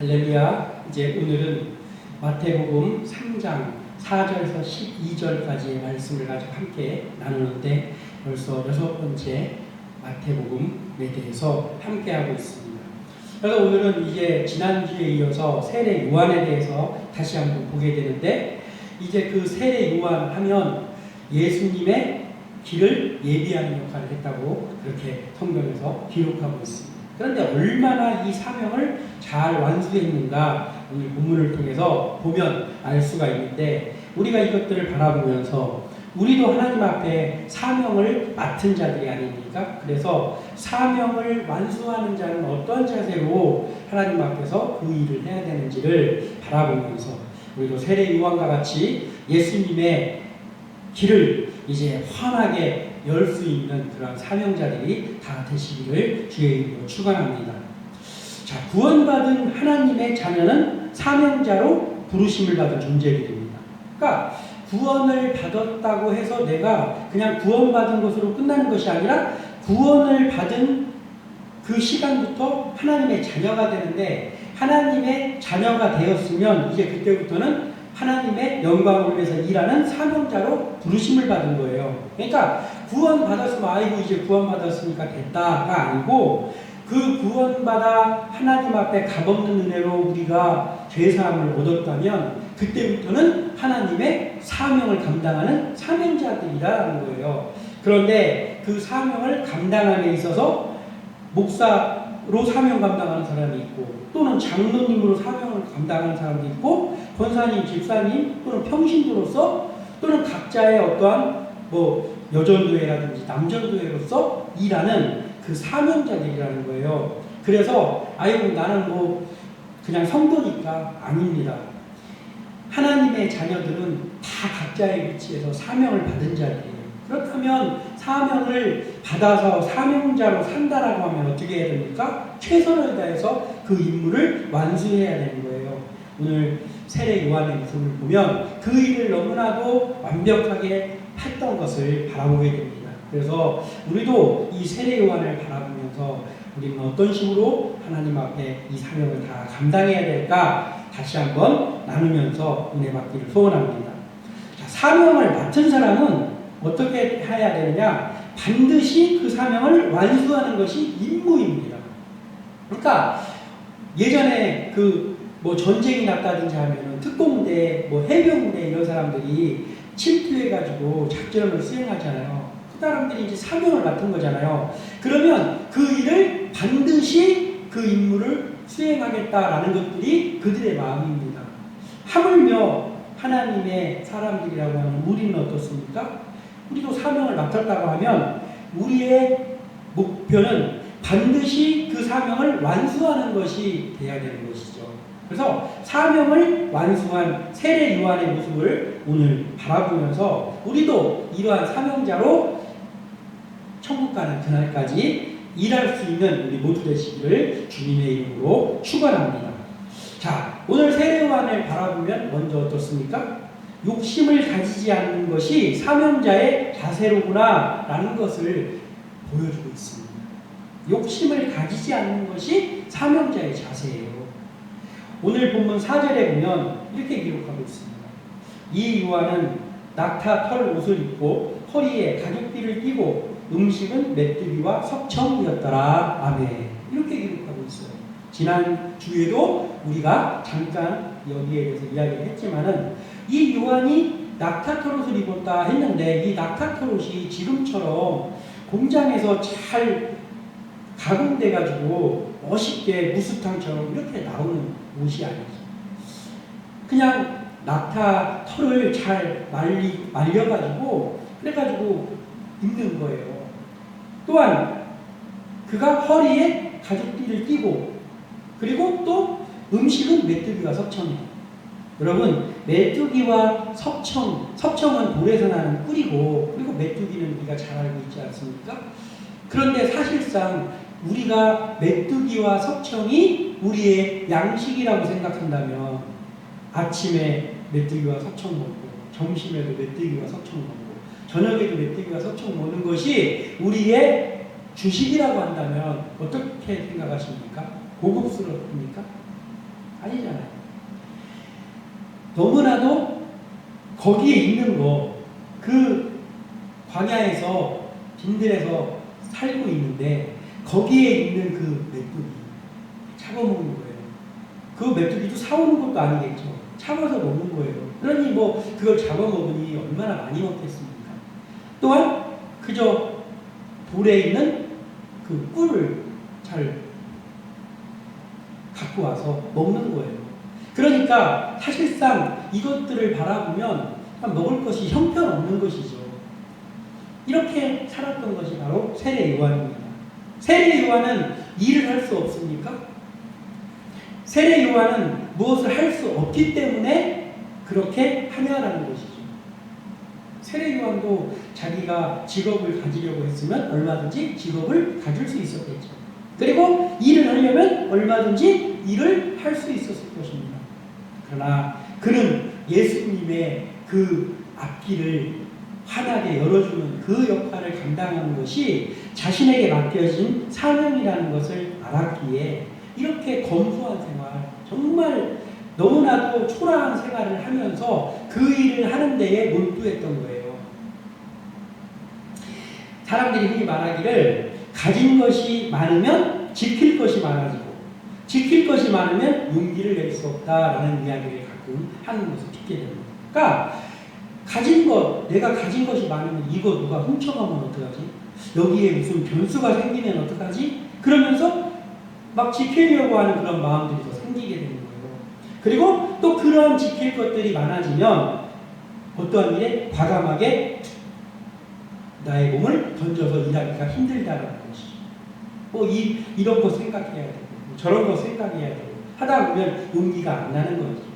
할렐루야. 이제 오늘은 마태복음 3장 4절에서 12절까지의 말씀을 가지고 함께 나누는데 벌써 6번째 마태복음에 대해서 함께 하고 있습니다. 그래서 오늘은 이제 지난주에 이어서 세례 요한에 대해서 다시 한번 보게 되는데, 이제 그 세례 요한 하면 예수님의 길을 예비하는 역할을 했다고 그렇게 성경에서 기록하고 있습니다. 그런데 얼마나 이 사명을 잘 완수했는가 오늘 본문을 통해서 보면 알 수가 있는데, 우리가 이것들을 바라보면서 우리도 하나님 앞에 사명을 맡은 자들이 아닙니까? 그래서 사명을 완수하는 자는 어떤 자세로 하나님 앞에서 그 일을 해야 되는지를 바라보면서 우리도 세례 요한과 같이 예수님의 길을 이제 환하게 열 수 있는 그런 사명자들이 다 되시기를 주의 이름으로 축원합니다. 자, 구원받은 하나님의 자녀는 사명자로 부르심을 받은 존재들입니다. 그러니까 구원을 받았다고 해서 내가 그냥 구원받은 것으로 끝나는 것이 아니라 구원을 받은 그 시간부터 하나님의 자녀가 되는데, 하나님의 자녀가 되었으면 이제 그때부터는 하나님의 영광을 위해서 일하는 사명자로 부르심을 받은 거예요. 그러니까 구원받았으면 아이고 이제 구원받았으니까 됐다가 아니고, 그 구원받아 하나님 앞에 값없는 은혜로 우리가 죄사함을 얻었다면 그때부터는 하나님의 사명을 감당하는 사명자들이라는 거예요. 그런데 그 사명을 감당함에 있어서 목사로 사명 감당하는 사람이 있고, 또는 장로님으로 사명을 감당하는 사람도 있고, 권사님, 집사님, 또는 평신도로서, 또는 각자의 어떠한 여전도회라든지 남전도회로서 일하는 그 사명자들이라는 거예요. 그래서 아이고 나는 그냥 성도니까 아닙니다. 하나님의 자녀들은 다 각자의 위치에서 사명을 받은 자들이에요. 그렇다면 사명을 받아서 사명자로 산다라고 하면 어떻게 해야 됩니까? 최선을 다해서 그 임무를 완수해야 되는 거예요. 오늘 세례 요한의 모습을 보면 그 일을 너무나도 완벽하게 했던 것을 바라보게 됩니다. 그래서 우리도 이 세례 요한을 바라보면서 우리는 어떤 식으로 하나님 앞에 이 사명을 다 감당해야 될까 다시 한번 나누면서 은혜 받기를 소원합니다. 자, 사명을 맡은 사람은 어떻게 해야 되느냐? 반드시 그 사명을 완수하는 것이 임무입니다. 그러니까 예전에 전쟁이 났다든지 하면은 특공대, 해병대 이런 사람들이 침투해가지고 작전을 수행하잖아요. 그 사람들이 이제 사명을 맡은 거잖아요. 그러면 그 일을 반드시 그 임무를 수행하겠다라는 것들이 그들의 마음입니다. 하물며 하나님의 사람들이라고 하는 우리는 어떻습니까? 우리도 사명을 맡았다고 하면 우리의 목표는 반드시 그 사명을 완수하는 것이 돼야 되는 것이죠. 그래서 사명을 완수한 세례 요한의 모습을 오늘 바라보면서 우리도 이러한 사명자로 천국 가는 그날까지 일할 수 있는 우리 모두 되시기를 주님의 이름으로 축원합니다. 자, 오늘 세례 요한을 바라보면 먼저 어떻습니까? 욕심을 가지지 않는 것이 사명자의 자세로구나 라는 것을 보여주고 있습니다. 욕심을 가지지 않는 것이 사명자의 자세예요. 오늘 본문 4절에 보면 이렇게 기록하고 있습니다. 이 요한은 낙타 털 옷을 입고 허리에 가죽띠를 띠고 음식은 메뚜기와 석청이었더라. 아멘. 이렇게 기록하고 있어요. 지난 주에도 우리가 잠깐 여기에 대해서 이야기를 했지만은 이 요한이 낙타 털 옷을 입었다 했는데, 이 낙타 털 옷이 지금처럼 공장에서 잘 가공돼가지고 멋있게 무스탕처럼 이렇게 나오는 옷이 아니죠. 그냥 낙타 털을 잘 말려가지고 그래가지고 입는 거예요. 또한 그가 허리에 가죽띠를 띠고, 그리고 또 음식은 메뚜기와 석청이에요. 여러분, 메뚜기와 석청은 돌에서 나는 꿀이고, 그리고 메뚜기는 우리가 잘 알고 있지 않습니까? 그런데 사실상 우리가 메뚜기와 석청이 우리의 양식이라고 생각한다면 아침에 메뚜기와 석청 먹고, 점심에도 메뚜기와 석청 먹고, 저녁에도 메뚜기와 석청 먹는 것이 우리의 주식이라고 한다면 어떻게 생각하십니까? 고급스럽습니까? 아니잖아요. 너무나도 거기에 있는 거, 그 광야에서 빈들에서 살고 있는데 거기에 있는 그 메뚜기 잡아먹는 거예요. 그 메뚜기도 사오는 것도 아니겠죠. 잡아서 먹는 거예요. 그러니 뭐 그걸 잡아먹으니 얼마나 많이 먹겠습니까? 또한 그저 돌에 있는 그 꿀을 잘 갖고 와서 먹는 거예요. 그러니까 사실상 이것들을 바라보면 먹을 것이 형편없는 것이죠. 이렇게 살았던 것이 바로 세례 요한입니다. 세례 요한은 일을 할 수 없습니까? 세례 요한은 무엇을 할 수 없기 때문에 그렇게 하냐라는 것이죠. 세례 요한도 자기가 직업을 가지려고 했으면 얼마든지 직업을 가질 수 있었겠죠. 그리고 일을 하려면 얼마든지 일을 할 수 있었을 것입니다. 그러나 그는 예수님의 그 앞길을 환하게 열어주는 그 역할을 감당하는 것이 자신에게 맡겨진 사명이라는 것을 알았기에 이렇게 검소한 생활, 정말 너무나도 초라한 생활을 하면서 그 일을 하는 데에 몰두했던 거예요. 사람들이 흔히 말하기를 가진 것이 많으면 지킬 것이 많아지고 지킬 것이 많으면 용기를 낼 수 없다라는 이야기를 가끔 하는 것을 듣게 됩니다. 그러니까 내가 가진 것이 많으면 이거 누가 훔쳐가면 어떡하지? 여기에 무슨 변수가 생기면 어떡하지? 그러면서 막 지키려고 하는 그런 마음들이 더 생기게 되는 거예요. 그리고 또 그런 지킬 것들이 많아지면 어떠한 일에 과감하게 나의 몸을 던져서 일하기가 힘들다라는 것이죠. 이런 거 생각해야 되고 저런 거 생각해야 되고 하다 보면 용기가 안 나는 거죠.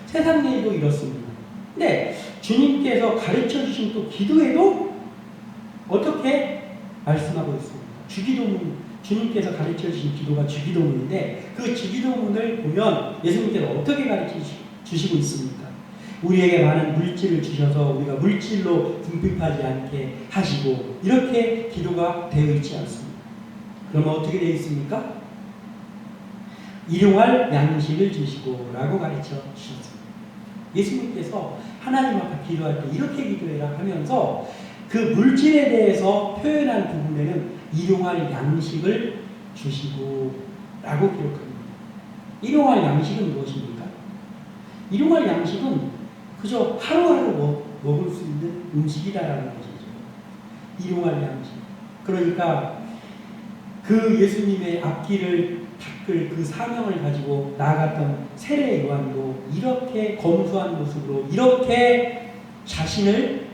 세상 일도 이렇습니다. 근데 주님께서 가르쳐 주신 또 기도에도 어떻게 말씀하고 있습니다. 주기도문, 주님께서 가르쳐 주신 기도가 주기도문인데 그 주기도문을 보면 예수님께서 어떻게 가르쳐 주시고 있습니까? 우리에게 많은 물질을 주셔서 우리가 물질로 궁핍하지 않게 하시고 이렇게 기도가 되어 있지 않습니다. 그러면 어떻게 되어 있습니까? 일용할 양식을 주시고 라고 가르쳐 주셨습니다. 예수님께서 하나님 앞에 기도할 때 이렇게 기도해라 하면서 그 물질에 대해서 표현한 부분에는 일용할 양식을 주시고 라고 기록합니다. 일용할 양식은 무엇입니까? 일용할 양식은 그저 하루하루 먹을 수 있는 음식이다라는 것이죠. 일용할 양식. 그러니까 그 예수님의 앞길을 닦을 그 사명을 가지고 나아갔던 세례 요한도 이렇게 검소한 모습으로 이렇게 자신을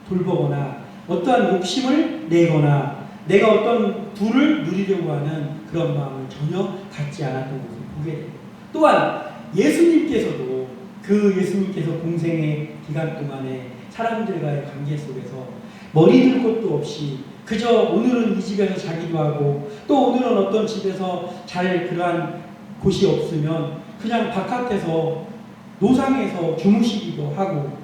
돌보거나 어떠한 욕심을 내거나 내가 어떤 부를 누리려고 하는 그런 마음을 전혀 갖지 않았던 것을 보게 됩니다. 또한 예수님께서도 예수님께서 공생의 기간 동안에 사람들과의 관계 속에서 머리 들 것도 없이 그저 오늘은 이 집에서 자기도 하고 또 오늘은 어떤 집에서 잘 그러한 곳이 없으면 그냥 바깥에서 노상에서 주무시기도 하고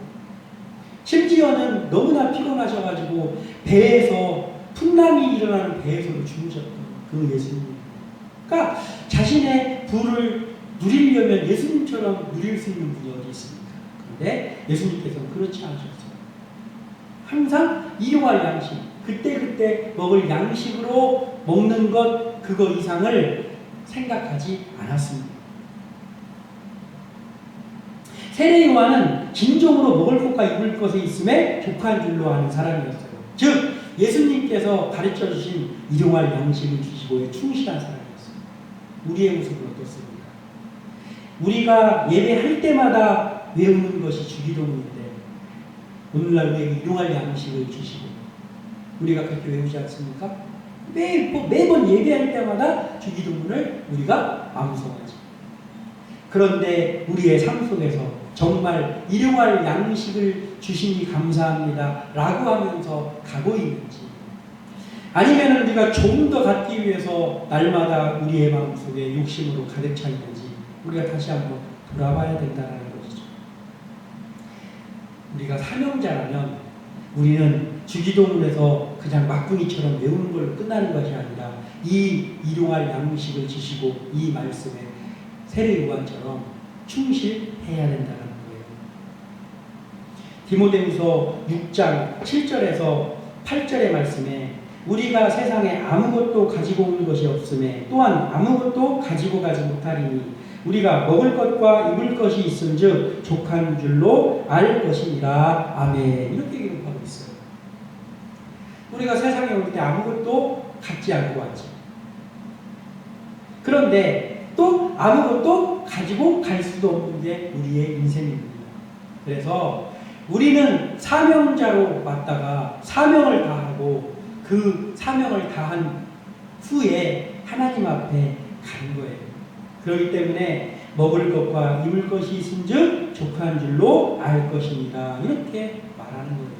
심지어는 너무나 피곤하셔가지고 배에서 풍랑이 일어나는 배에서도 주무셨던 그 예수님. 그러니까 자신의 부를 누리려면 예수님처럼 누릴 수 있는 분이 어디 있습니까? 그런데 예수님께서는 그렇지 않으셨어요. 항상 일용할 양식, 그때그때 먹을 양식으로 먹는 것 그거 이상을 생각하지 않았습니다. 세례 요한은 진정으로 먹을 것과 입을 것에 있음에 족한 줄로 아는 사람이었어요. 즉 예수님께서 가르쳐 주신 일용할 양식을 주시고에 충실한 사람이었어요. 우리의 모습은 어떻습니까? 우리가 예배할 때마다 외우는 것이 주기도문인데 오늘날 우리에게 일용할 양식을 주시고 우리가 그렇게 외우지 않습니까? 매번 예배할 때마다 주기도문을 우리가 암송하지. 그런데 우리의 삶 속에서 정말 일용할 양식을 주시니 감사합니다 라고 하면서 가고 있는지 아니면 우리가 좀 더 갖기 위해서 날마다 우리의 마음속에 욕심으로 가득 차 있는지 우리가 다시 한번 돌아봐야 된다는 것이죠. 우리가 사명자라면 우리는 주기도문에서 그냥 막둥이처럼 외우는 걸로 끝나는 것이 아니라 이 일용할 양식을 주시고 이 말씀에 세례 요한처럼 충실해야 된다는 거예요. 디모데후서 6장 7절에서 8절의 말씀에 우리가 세상에 아무것도 가지고 온 것이 없음에 또한 아무것도 가지고 가지 못하리니 우리가 먹을 것과 입을 것이 있은즉 족한 줄로 알 것이니라. 아멘. 이렇게 기록하고 있어요. 우리가 세상에 올 때 아무것도 갖지 않고 왔죠. 그런데 또 아무것도 가지고 갈 수도 없는 게 우리의 인생입니다. 그래서 우리는 사명자로 왔다가 사명을 다하고 그 사명을 다한 후에 하나님 앞에 가는 거예요. 그렇기 때문에 먹을 것과 입을 것이 있은즉 족한 줄로 알 것입니다. 이렇게 말하는 거예요.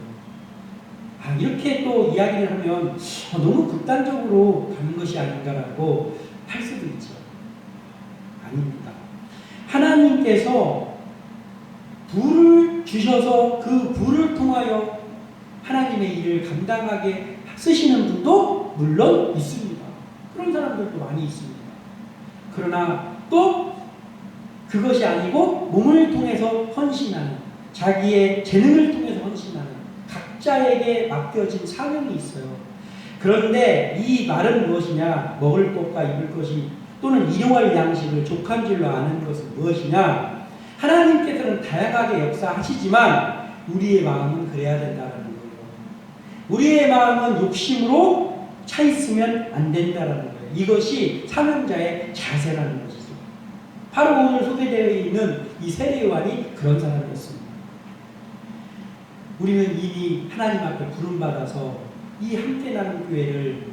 이렇게 또 이야기를 하면 너무 극단적으로 가는 것이 아닌가라고 할 수도 있죠. 아닙니다. 하나님께서 부를 주셔서 그 부를 통하여 하나님의 일을 감당하게 쓰시는 분도 물론 있습니다. 그런 사람들도 많이 있습니다. 그러나 또 그것이 아니고 몸을 통해서 헌신하는, 자기의 재능을 통해서 헌신하는 각자에게 맡겨진 사명이 있어요. 그런데 이 말은 무엇이냐? 먹을 것과 입을 것이 또는 일용할 양식을 족한 줄로 아는 것은 무엇이냐? 하나님께서는 다양하게 역사하시지만 우리의 마음은 그래야 된다는 거예요. 우리의 마음은 욕심으로 차 있으면 안 된다는 거예요. 이것이 사명자의 자세라는 것이죠. 바로 오늘 소개되어 있는 이 세례 요한이 그런 사람이었습니다. 우리는 이미 하나님 앞에 부름받아서 이 함께 나는 교회를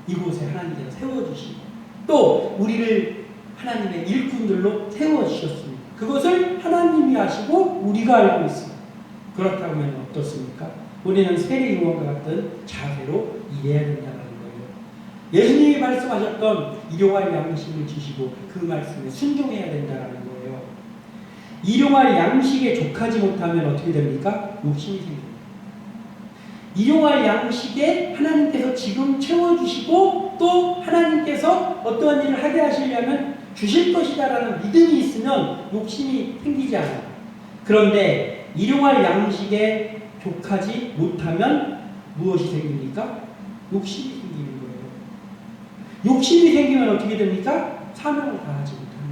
이곳에 하나님께서 세워주시고 또 우리를 하나님의 일꾼들로 세워주셨습니다. 그것을 하나님이 아시고 우리가 알고 있습니다. 그렇다면 어떻습니까? 우리는 세례 요한과 같은 자세로 일해야 된다는 거예요. 예수님이 말씀하셨던 일용할 양식을 주시고 그 말씀에 순종해야 된다는 거예요. 일용할 양식에 족하지 못하면 어떻게 됩니까? 욕심이 생깁니다. 일용할 양식에 하나님께서 지금 채워주시고 또 하나님께서 어떠한 일을 하게 하시려면 주실 것이다라는 믿음이 있으면 욕심이 생기지 않아요. 그런데 일용할 양식에 족하지 못하면 무엇이 생깁니까? 욕심이 생기는 거예요. 욕심이 생기면 어떻게 됩니까? 사명을 다하지 못하는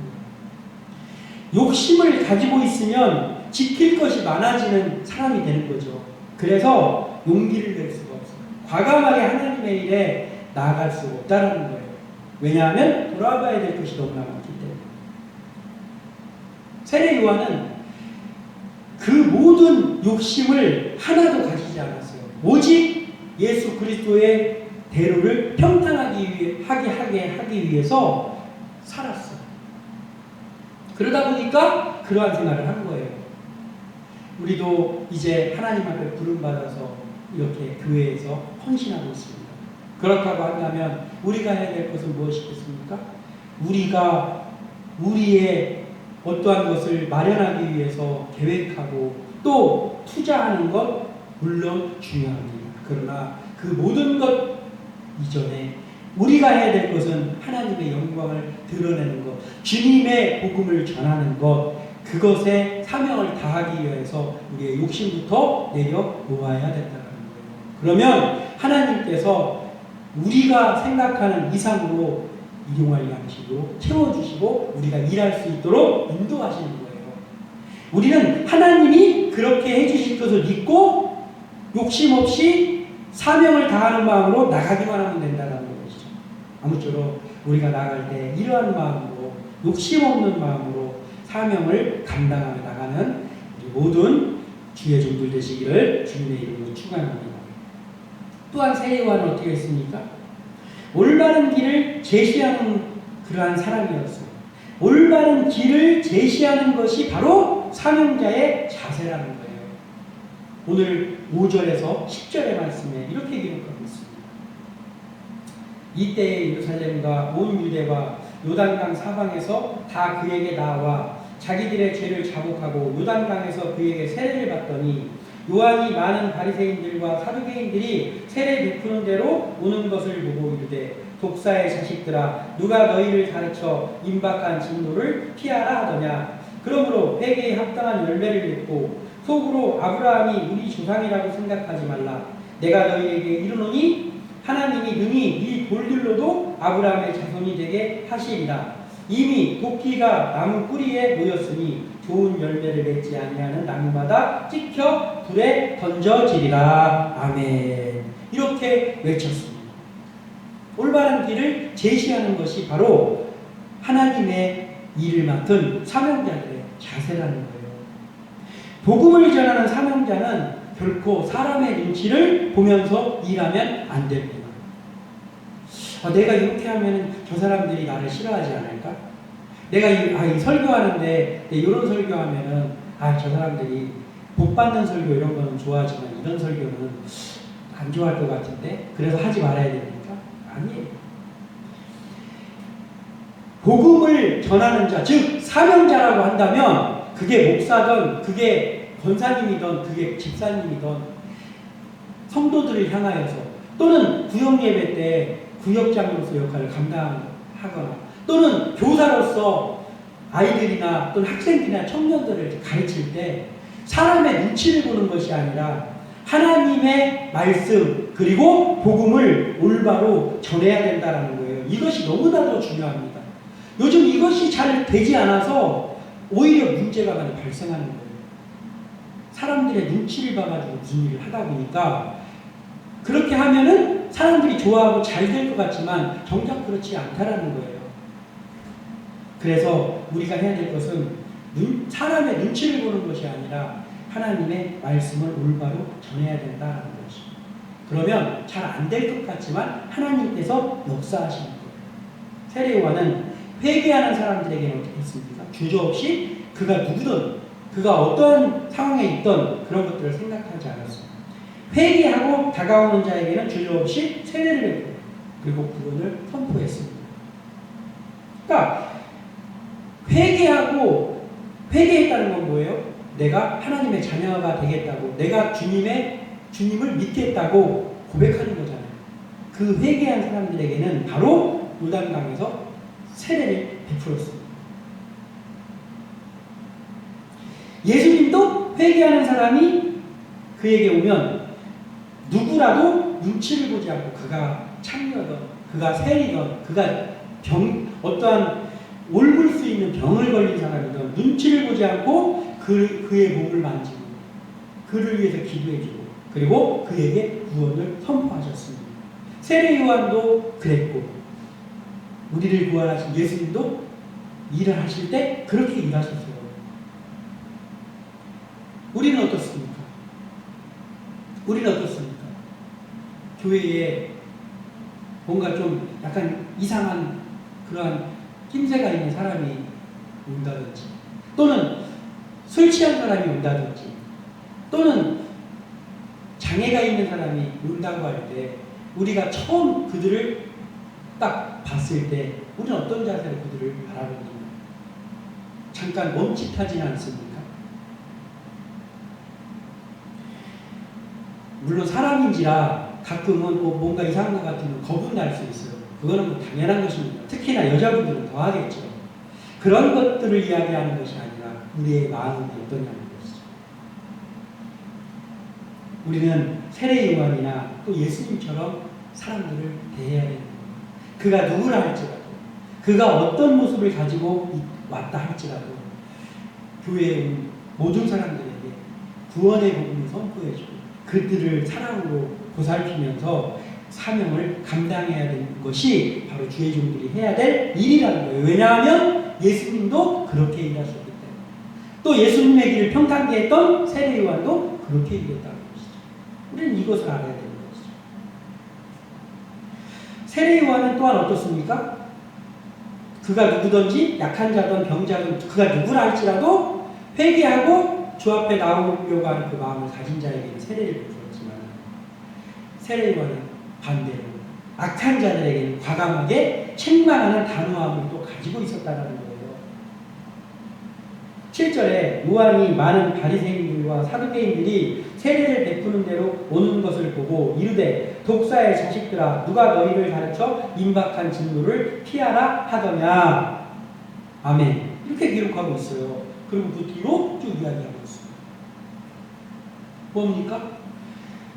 거예요. 욕심을 가지고 있으면 지킬 것이 많아지는 사람이 되는 거죠. 그래서 용기를 낼 수가 없어요. 과감하게 하나님의 일에 나아갈 수가 없다는 거예요. 왜냐하면 돌아봐야 될 것이 너무나 많기 때문에. 세례 요한은 그 모든 욕심을 하나도 가지지 않았어요. 오직 예수 그리스도의 대로를 평탄하게 하기 위해서 살았어요. 그러다 보니까 그러한 생활을 한 거예요. 우리도 이제 하나님 앞에 부름받아서 이렇게 교회에서 헌신하고 있습니다. 그렇다고 한다면 우리가 해야 될 것은 무엇이겠습니까? 우리가 우리의 어떠한 것을 마련하기 위해서 계획하고 또 투자하는 것 물론 중요합니다. 그러나 그 모든 것 이전에 우리가 해야 될 것은 하나님의 영광을 드러내는 것, 주님의 복음을 전하는 것, 그것에 사명을 다하기 위해서 우리의 욕심부터 내려놓아야 된다는 거예요. 그러면 하나님께서 우리가 생각하는 이상으로 일용할 양식으로 채워주시고 우리가 일할 수 있도록 인도하시는 거예요. 우리는 하나님이 그렇게 해주실 것을 믿고 욕심 없이 사명을 다하는 마음으로 나가기만 하면 된다는 것이죠. 아무쪼록 우리가 나갈 때 이러한 마음으로 욕심 없는 마음으로 사명을 감당하며 나가는 우리 모든 주의 종들 되시기를 주님의 이름으로 축원합니다. 또한 세례 요한은 어떻게 했습니까? 올바른 길을 제시하는 그러한 사람이었어요. 올바른 길을 제시하는 것이 바로 사명자의 자세라는 거예요. 오늘 5절에서 10절의 말씀에 이렇게 기록하고 있습니다. 이때 예루살렘과 온 유대와 요단강 사방에서 다 그에게 나와 자기들의 죄를 자복하고 요단강에서 그에게 세례를 받더니 요한이 많은 바리새인들과 사두개인들이 세례 베푸는 대로 오는 것을 보고 이르되 독사의 자식들아 누가 너희를 가르쳐 임박한 진노를 피하라 하더냐. 그러므로 회개에 합당한 열매를 맺고 속으로 아브라함이 우리 조상이라고 생각하지 말라. 내가 너희에게 이르노니 하나님이 능히 이 돌들로도 아브라함의 자손이 되게 하시리라. 이미 도끼가 나무 뿌리에 놓였으니 좋은 열매를 맺지 아니하는 나무마다 찍혀 불에 던져지리라. 아멘. 이렇게 외쳤습니다. 올바른 길을 제시하는 것이 바로 하나님의 일을 맡은 사명자들의 자세라는 거예요. 복음을 전하는 사명자는 결코 사람의 눈치를 보면서 일하면 안 됩니다. 내가 이렇게 하면 저 사람들이 나를 싫어하지 않을까? 내가 이 설교하는데 이런 설교하면은 저 사람들이 복 받는 설교 이런 거는 좋아하지만 이런 설교는 안 좋아할 것 같은데 그래서 하지 말아야 됩니까? 아니에요. 복음을 전하는 자, 즉 사명자라고 한다면 그게 목사든 그게 권사님이든 그게 집사님이든 성도들을 향하여서 또는 구역예배 때 구역장으로서 역할을 감당하거나 또는 교사로서 아이들이나 또는 학생들이나 청년들을 가르칠 때 사람의 눈치를 보는 것이 아니라 하나님의 말씀 그리고 복음을 올바로 전해야 된다는 거예요. 이것이 너무나도 중요합니다. 요즘 이것이 잘 되지 않아서 오히려 문제가 많이 발생하는 거예요. 사람들의 눈치를 봐가지고 무슨 일을 하다 보니까 그렇게 하면은 사람들이 좋아하고 잘 될 것 같지만 정작 그렇지 않다라는 거예요. 그래서 우리가 해야 될 것은 사람의 눈치를 보는 것이 아니라 하나님의 말씀을 올바로 전해야 된다는 것입니다. 그러면 잘 안 될 것 같지만 하나님께서 역사하시는 거예요. 세례요한은 회개하는 사람들에게는 어떻게 했습니까? 주저없이 그가 누구든 그가 어떤 상황에 있던 그런 것들을 생각하지 않았습니다. 회개하고 다가오는 자에게는 주저없이 세례를 했고 그리고 구원을 선포했습니다. 그러니까 회개했다는 건 뭐예요? 내가 하나님의 자녀가 되겠다고 내가 주님을 믿겠다고 고백하는 거잖아요. 그 회개한 사람들에게는 바로 요단강에서 세례를 베풀었습니다. 예수님도 회개하는 사람이 그에게 오면 누구라도 눈치를 보지 않고 그가 창녀든 그가 세리든 그가 어떠한 옮을 수 있는 병을 걸린 사람이든 눈치를 보지 않고 그의 몸을 만지고 그를 위해서 기도해주고 그리고 그에게 구원을 선포하셨습니다. 세례 요한도 그랬고 우리를 구원하신 예수님도 일을 하실 때 그렇게 일하셨어요. 우리는 어떻습니까? 교회에 뭔가 좀 약간 이상한 그러한 낌새가 있는 사람이 온다든지 또는 술 취한 사람이 온다든지 또는 장애가 있는 사람이 온다고 할 때 우리가 처음 그들을 딱 봤을 때 우리는 어떤 자세로 그들을 바라봅니까? 잠깐 멈칫하지는 않습니까? 물론 사람인지라 가끔은 뭔가 이상한 것 같으면 겁은 날 수 있어요. 그거는 뭐 당연한 것입니다. 특히나 여자분들은 더 하겠죠. 그런 것들을 이야기하는 것이 아니라 우리의 마음이 어떠냐는 것이죠. 우리는 세례 요한이나 또 예수님처럼 사람들을 대해야 되는 겁니다. 그가 누구라 할지라도 그가 어떤 모습을 가지고 왔다 할지라도 교회에 온 모든 사람들에게 구원의 복음을 선포해주고 그들을 사랑으로 보살피면서 사명을 감당해야 되는 것이 바로 주의 종들이 해야 될 일이라는 거예요. 왜냐하면 예수님도 그렇게 일하셨기 때문에 또 예수님의 길을 평탄케 했던 세례 요한도 그렇게 일했다는 것이죠. 우리는 이것을 알아야 되는 것이죠. 세례 요한은 또한 어떻습니까? 그가 누구든지 약한 자든 병자든 그가 누구라 할지라도 회개하고 주 앞에 나오려고 하는 그 마음을 가진 자에게는 세례를 베풀었지만 세례 요한은 반대로 악한 자들에게는 과감하게 책망하는 단호함을 또 가지고 있었다는 거예요. 7절에 요한이 많은 바리새인들과 바리새인들과 사두개인들이 세례를 베푸는 대로 오는 것을 보고 이르되 독사의 자식들아 누가 너희를 가르쳐 임박한 진노를 피하라 하더냐. 아멘. 이렇게 기록하고 있어요. 그리고 그 뒤로 쭉 이야기하고 있어요. 뭡니까?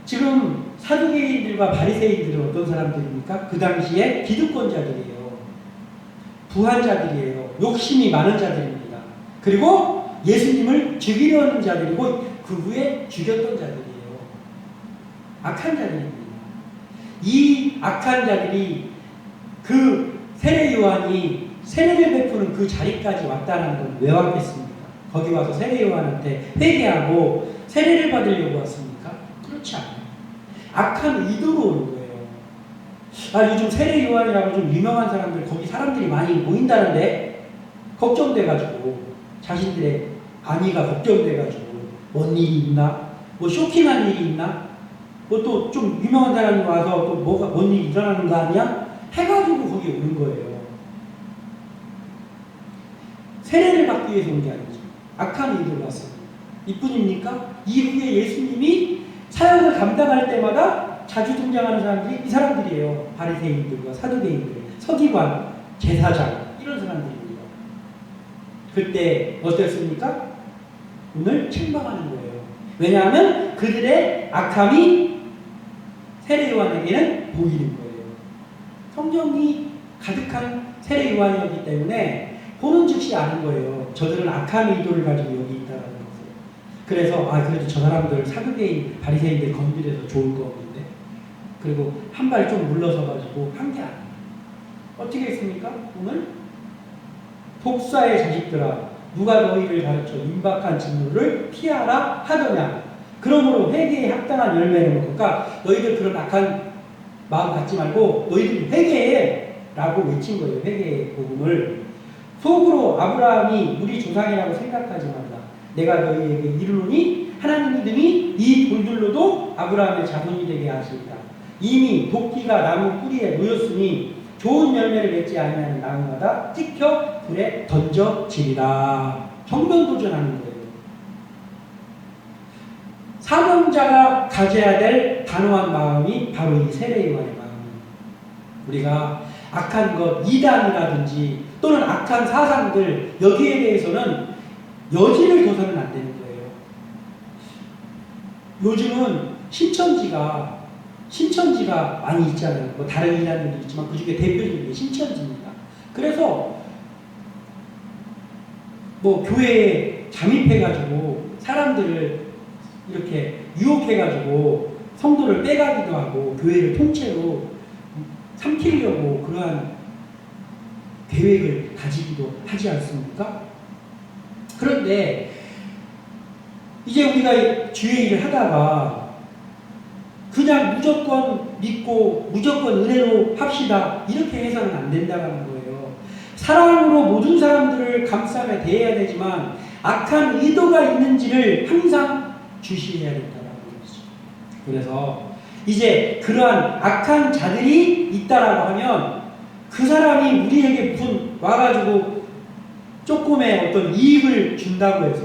지금 사두개인들과 바리새인들은 어떤 사람들입니까? 그 당시에 기득권자들이에요. 부한자들이에요. 욕심이 많은 자들입니다. 그리고 예수님을 죽이려는 자들이고 그 후에 죽였던 자들이에요. 악한 자들입니다. 이 악한 자들이 그 세례 요한이 세례를 베푸는 그 자리까지 왔다는 건 왜 왔겠습니까? 거기 와서 세례 요한한테 회개하고 세례를 받으려고 왔습니까? 그렇지 않아요. 악한 의도로 오는 거예요. 아, 요즘 세례 요한이라고 좀 유명한 사람들, 거기 사람들이 많이 모인다는데 걱정돼가지고 자신들의 안위가 걱정돼가지고 뭔 일이 있나? 뭐 쇼킹한 일이 있나? 뭐 또 좀 유명한 사람이 와서 또 뭐가 뭔 일이 일어나는 거 아니야? 해가지고 거기 오는 거예요. 세례를 받기 위해서 온 게 아니죠. 악한 의도로 왔습니다. 이뿐입니까? 이후에 예수님이 사역을 감당할 때마다 자주 등장하는 사람들이 이 사람들이에요. 바리새인들과 사두개인들, 서기관, 제사장 이런 사람들입니다. 그때 어땠습니까? 오늘 책망하는 거예요. 왜냐하면 그들의 악함이 세례 요한에게는 보이는 거예요. 성령이 가득한 세례 요한이었기 때문에 보는 즉시 아는 거예요. 저들은 악한 의도를 가지고 여기 있다는 것을. 그래서 그래도 저 사람들 사두개인, 바리새인들 건드려서 좋을 거 없는데. 그리고 한 발 좀 물러서 가지고 한 게 아니에요. 어떻게 했습니까? 오늘 독사의 자식들아 누가 너희를 가르쳐 임박한 진노를 피하라 하더냐. 그러므로 회개에 합당한 열매를 먹고, 그러니까 너희들 그런 악한 마음 갖지 말고 너희들 회개해 라고 외친 거예요. 회개의 복음을. 속으로 아브라함이 우리 조상이라고 생각하지 말라. 내가 너희에게 이르노니 하나님 믿음이 이 돌들로도 아브라함의 자손이 되게 하시리라. 이미 도끼가 나무 뿌리에 놓였으니 좋은 열매를 맺지 아니하는 나무마다 찍혀 불에 던져지리라. 정면도전하는 거예요. 사명자가 가져야 될 단호한 마음이 바로 이 세례 요한의 마음입니다. 우리가 악한 것, 이단이라든지 또는 악한 사상들 여기에 대해서는 여지를 둬서는 안 되는 거예요. 요즘은 신천지가 많이 있잖아요. 뭐 다른 이단들도 있지만 그 중에 대표적인 게 신천지입니다. 그래서 뭐 교회에 잠입해가지고 사람들을 이렇게 유혹해가지고 성도를 빼가기도 하고 교회를 통째로 삼키려고 그러한 계획을 가지기도 하지 않습니까? 그런데 이제 우리가 주의 일을 하다가 그냥 무조건 믿고 무조건 은혜로 합시다 이렇게 해서는 안 된다는 거예요. 사랑으로 모든 사람들을 감싸며 대해야 되지만 악한 의도가 있는지를 항상 주시해야 된다는 거죠. 그래서 이제 그러한 악한 자들이 있다라고 하면 그 사람이 우리에게 무슨 와가지고 조금의 어떤 이익을 준다고 해서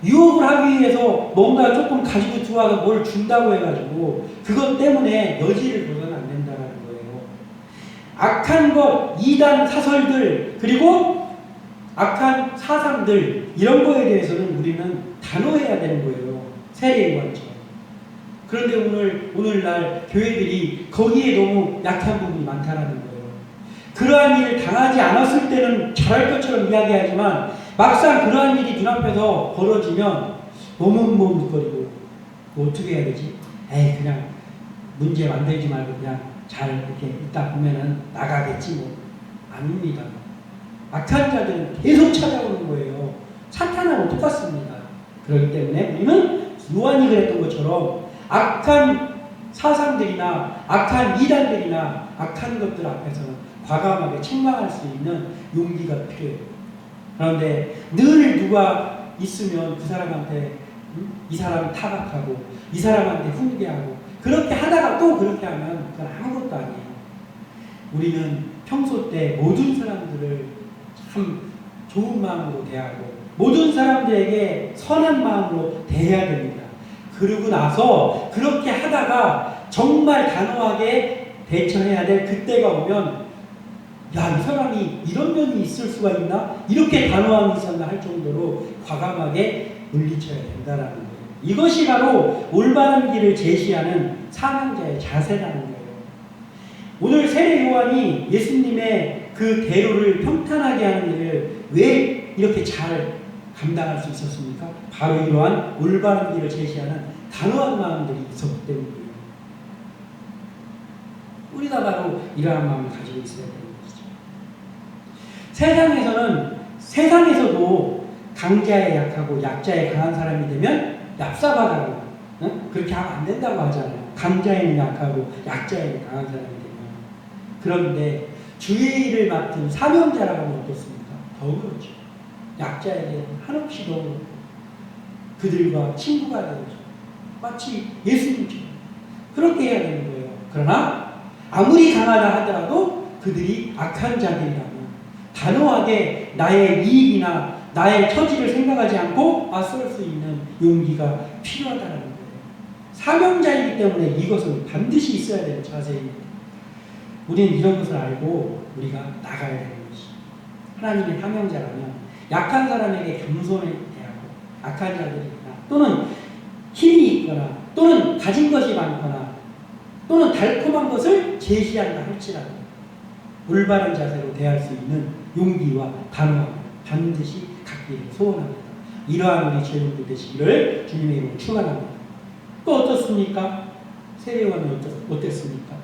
유혹을 하기 위해서 뭔가 조금 가지고 들어와서 뭘 준다고 해가지고 그것 때문에 여지를 둬서는 안 된다는 거예요. 악한 것, 이단 사설들 그리고 악한 사상들 이런 거에 대해서는 우리는 단호해야 되는 거예요. 세례요한처럼. 그런데 오늘날 교회들이 거기에 너무 약한 부분이 많다는 거예요. 그러한 일을 당하지 않았을 때는 잘할 것처럼 이야기하지만 막상 그러한 일이 눈앞에서 벌어지면 머뭇머뭇거리고 뭐 어떻게 해야 되지? 그냥 문제 만들지 말고 그냥 잘 이렇게 있다 보면은 나가겠지 뭐. 아닙니다. 악한 자들은 계속 찾아오는 거예요. 사탄하고 똑같습니다. 그렇기 때문에 우리는 요한이 그랬던 것처럼 악한 사상들이나 악한 이단들이나 악한 것들 앞에서는 과감하게 책망할 수 있는 용기가 필요해요. 그런데 늘 누가 있으면 그 사람한테 이 사람을 타박하고 이 사람한테 훈계하고 그렇게 하다가 또 그렇게 하면 그건 아무것도 아니에요. 우리는 평소 때 모든 사람들을 참 좋은 마음으로 대하고 모든 사람들에게 선한 마음으로 대해야 됩니다. 그러고 나서 그렇게 하다가 정말 단호하게 대처해야 될 그때가 오면 야, 이 사람이 이런 면이 있을 수가 있나? 이렇게 단호함이 있었나 할 정도로 과감하게 물리쳐야 된다라는 거예요. 이것이 바로 올바른 길을 제시하는 사명자의 자세라는 거예요. 오늘 세례 요한이 예수님의 그 대로를 평탄하게 하는 일을 왜 이렇게 잘 감당할 수 있었습니까? 바로 이러한 올바른 길을 제시하는 단호한 마음들이 있었기 때문이에요. 우리가 바로 이러한 마음을 가지고 있어야 되는 것이죠. 세상에서도 강자에 약하고 약자에 강한 사람이 되면 얍삽하다고 그렇게 하면 안 된다고 하잖아요. 강자에는 약하고 약자에는 강한 사람이 되면. 그런데 주의 일을 맡은 사명자라고 하면 어떻습니까? 더 그렇죠. 약자에게 한없이 더 그들과 친구가 되죠. 마치 예수님처럼 그렇게 해야 되는 거예요. 그러나 아무리 강하다 하더라도 그들이 악한 자들이라면 단호하게 나의 이익이나 나의 처지를 생각하지 않고 맞설 수 있는 용기가 필요하다는 거예요. 사명자이기 때문에 이것은 반드시 있어야 되는 자세입니다. 우리는 이런 것을 알고 우리가 나가야 되는 것이 하나님의 사명자라면 약한 사람에게 겸손히 대하고 악한 자들이나 또는 힘이 있거나 또는 가진 것이 많거나 또는 달콤한 것을 제시한다 할지라도 올바른 자세로 대할 수 있는 용기와 단호함을 반드시 갖기를 소원합니다. 이러한 우리 제자들 되시기를 주님의 이름으로 축원합니다. 또 어떻습니까? 세례요한은 어땠습니까?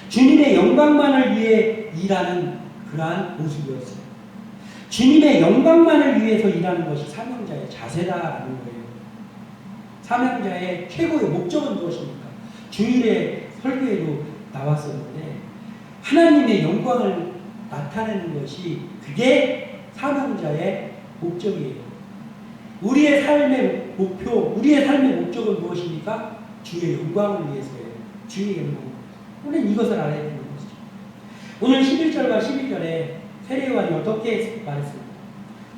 주님의 영광만을 위해 일하는 그러한 모습이었어요. 주님의 영광만을 위해서 일하는 것이 사명자의 자세다라는 거예요. 사명자의 최고의 목적은 무엇입니까? 주일의 설교에도 나왔었는데 하나님의 영광을 나타내는 것이 그게 사명자의 목적이에요. 우리의 삶의 목표, 우리의 삶의 목적은 무엇입니까? 주의 영광을 위해서예요. 주의 영광. 우리는 이것을 알아야 되는 것이죠. 오늘 11절과 12절에 세례요한이 어떻게 말했습니까?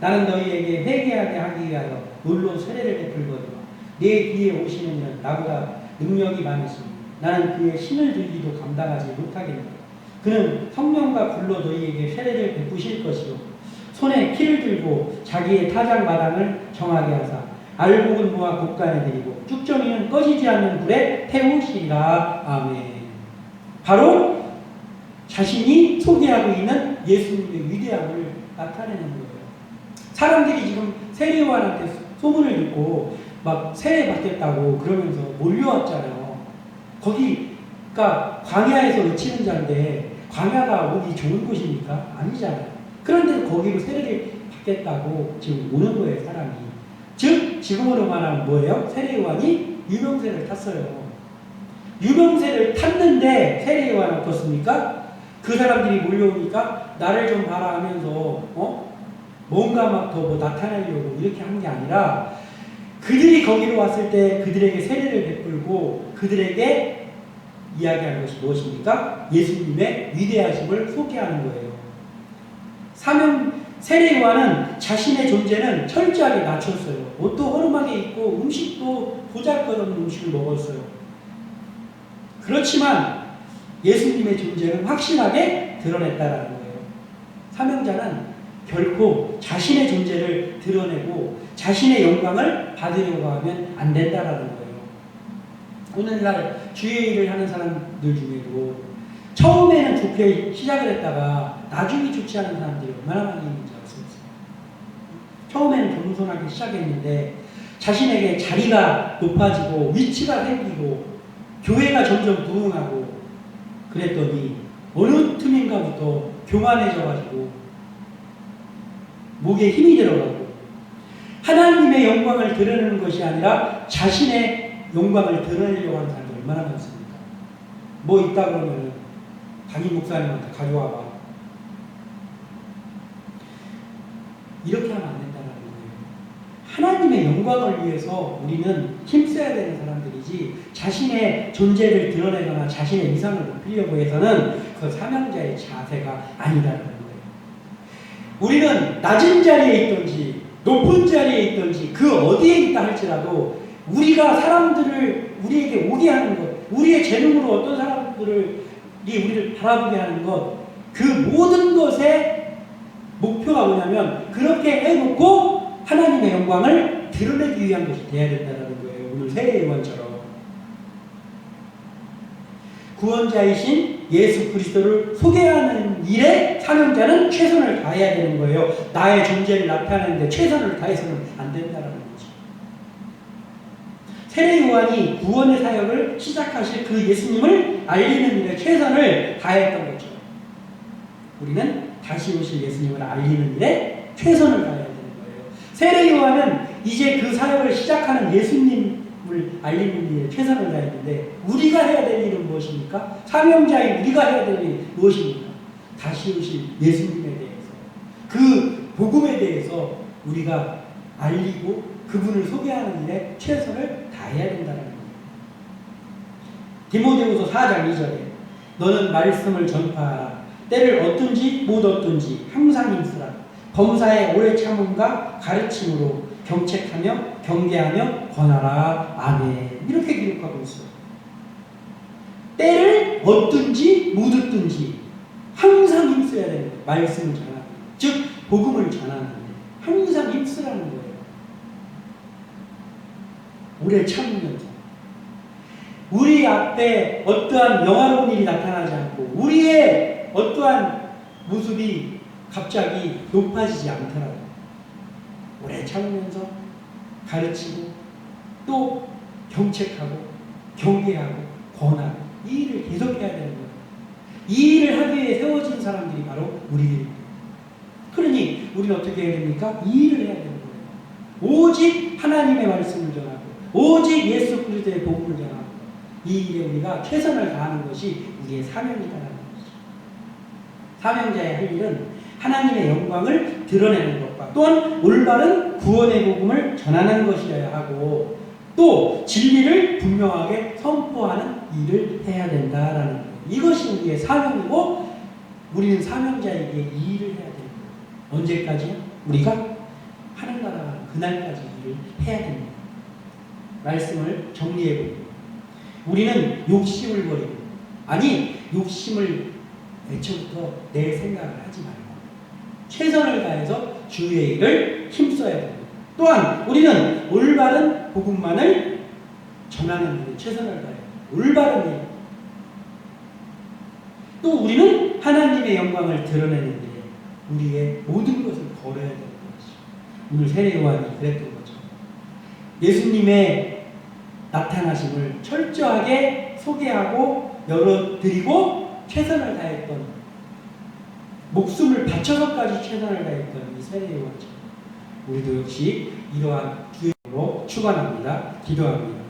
나는 너희에게 회개하게 하기 위하여 물론 세례를 베풀거니와 내 뒤에 오시는 이는 나보다 능력이 많으시니 나는 그의 신을 들기도 감당하지 못하겠노라. 그는 성령과 불로 너희에게 세례를 베푸실 것이요 손에 키를 들고 자기의 타작 마당을 정하게 하사 알곡은 모아 곡간에 들이고 쭉정이는 꺼지지 않는 불에 태우시리라. 아멘. 바로 자신이 소개하고 있는 예수님의 위대함을 나타내는 거예요. 사람들이 지금 세례요한한테 소문을 듣고 막 세례 받겠다고 그러면서 몰려왔잖아요. 거기가 광야에서 외치는 자인데 광야가 오기 좋은 곳입니까? 아니잖아요. 그런데 거기로 세례를 받겠다고 지금 오는 거예요, 사람이. 즉 지금으로 말하면 뭐예요? 세례요한이 유명세를 탔어요. 유명세를 탔는데 세례요한은 어떻습니까? 그 사람들이 몰려오니까 나를 좀 봐라 하면서 뭔가 막 더 뭐 나타내려고 이렇게 한 게 아니라 그들이 거기로 왔을 때 그들에게 세례를 베풀고 그들에게 이야기하는 것이 무엇입니까? 예수님의 위대하심을 소개하는 거예요. 세례요한은 자신의 존재는 철저하게 낮췄어요. 옷도 허름하게 입고 음식도 보잘것없는 음식을 먹었어요. 그렇지만 예수님의 존재는 확실하게 드러냈다라는 거예요. 사명자는 결코 자신의 존재를 드러내고 자신의 영광을 받으려고 하면 안 된다라는 거예요. 오늘날 주의 일을 하는 사람들 중에도 처음에는 좋게 시작을 했다가 나중에 좋지 않은 사람들이 얼마나 많이 있는지 알 수 있어요. 처음에는 겸손하게 시작했는데 자신에게 자리가 높아지고 위치가 생기고 교회가 점점 부흥하고 그랬더니 어느 틈인가부터 교만해져가지고 목에 힘이 들어가고 하나님의 영광을 드러내는 것이 아니라 자신의 영광을 드러내려고 하는 사람이 얼마나 많습니까? 뭐 있다 그러면 담임 목사님한테 가져와봐. 이렇게 하면 안 된다는 거예요. 하나님의 영광을 위해서 우리는 힘써야 되는 사람들이지 자신의 존재를 드러내거나 자신의 이상을 높이려고 해서는 그 사명자의 자세가 아니라는 거예요. 우리는 낮은 자리에 있든지 높은 자리에 있든지 그 어디에 있다 할지라도 우리가 사람들을 우리에게 오게 하는 것, 우리의 재능으로 어떤 사람들이 우리를 바라보게 하는 것, 그 모든 것의 목표가 뭐냐면 그렇게 해놓고 하나님의 영광을 드러내기 위한 것이 돼야 된다는 거예요. 오늘 세례요한처럼. 구원자이신 예수 그리스도를 소개하는 일에 사명자는 최선을 다해야 되는 거예요. 나의 존재를 나타내는데 최선을 다해서는 안 된다는 거죠. 세례 요한이 구원의 사역을 시작하실 그 예수님을 알리는 일에 최선을 다했던 거죠. 우리는 다시 오실 예수님을 알리는 일에 최선을 다해야 되는 거예요. 세례 요한은 이제 그 사역을 시작하는 예수님을 알리는 일에 최선을 다했는데 우리가 해야 될 일은 무엇입니까? 사명자인 우리가 해야 될 일이 무엇입니까? 다시 오실 예수님에 대해서 그 복음에 대해서 우리가 알리고 그분을 소개하는 일에 최선을 다해야 된다는 거예요. 디모데후서 4장 2절에 너는 말씀을 전파하라. 때를 얻든지 못 얻든지 항상 힘쓰라. 범사에 오래 참음과 가르침으로 경책하며 경계하며 권하라. 아멘. 이렇게 기록하고 있어요. 때를 얻든지 못 얻든지 항상 힘써야 되는 거예요. 말씀을 전하는, 즉 복음을 전하는 데 항상 힘쓰라는 거예요. 오래 참으면서 우리 앞에 어떠한 영화로운 일이 나타나지 않고 우리의 어떠한 모습이 갑자기 높아지지 않더라도 오래 참으면서 가르치고 또 경책하고 경계하고 권하고 이 일을 계속해야 되는 거예요. 이 일을 하기 위해 세워진 사람들이 바로 우리들입니다. 그러니 우리는 어떻게 해야 됩니까? 이 일을 해야 되는 거예요. 오직 하나님의 말씀을 전하고 오직 예수 그리스도의 복음을 전하고 이 일에 우리가 최선을 다하는 것이 우리의 사명이다라는 것이죠. 사명자의 할 일은 하나님의 영광을 드러내는 것과 또한 올바른 구원의 복음을 전하는 것이어야 하고 또 진리를 분명하게 선포하는 일을 해야 된다라는 거예요. 이것이 우리의 사명이고 우리는 사명자에게 이 일을 해야 되는 거예요. 언제까지요? 우리가 하는 나라 그날까지 일을 해야 됩니다. 말씀을 정리해보고 우리는 욕심을 버리고 아니 욕심을 애초부터 내 생각을 하지 말고 최선을 다해서 주의 일을 힘써야 됩니다. 또한 우리는 올바른 복음만을 전하는 일에 최선을 다해요. 올바른 일. 또 우리는 하나님의 영광을 드러내는 일에 우리의 모든 것을 걸어야 되는 것이죠. 오늘 세례 요한이 그랬던 거죠. 예수님의 나타나심을 철저하게 소개하고 열어드리고 최선을 다했던 목숨을 바쳐서까지 최선을 다했던 이 세례 요한처럼 우리도 역시 이러한 기회로 축원합니다. 기도합니다.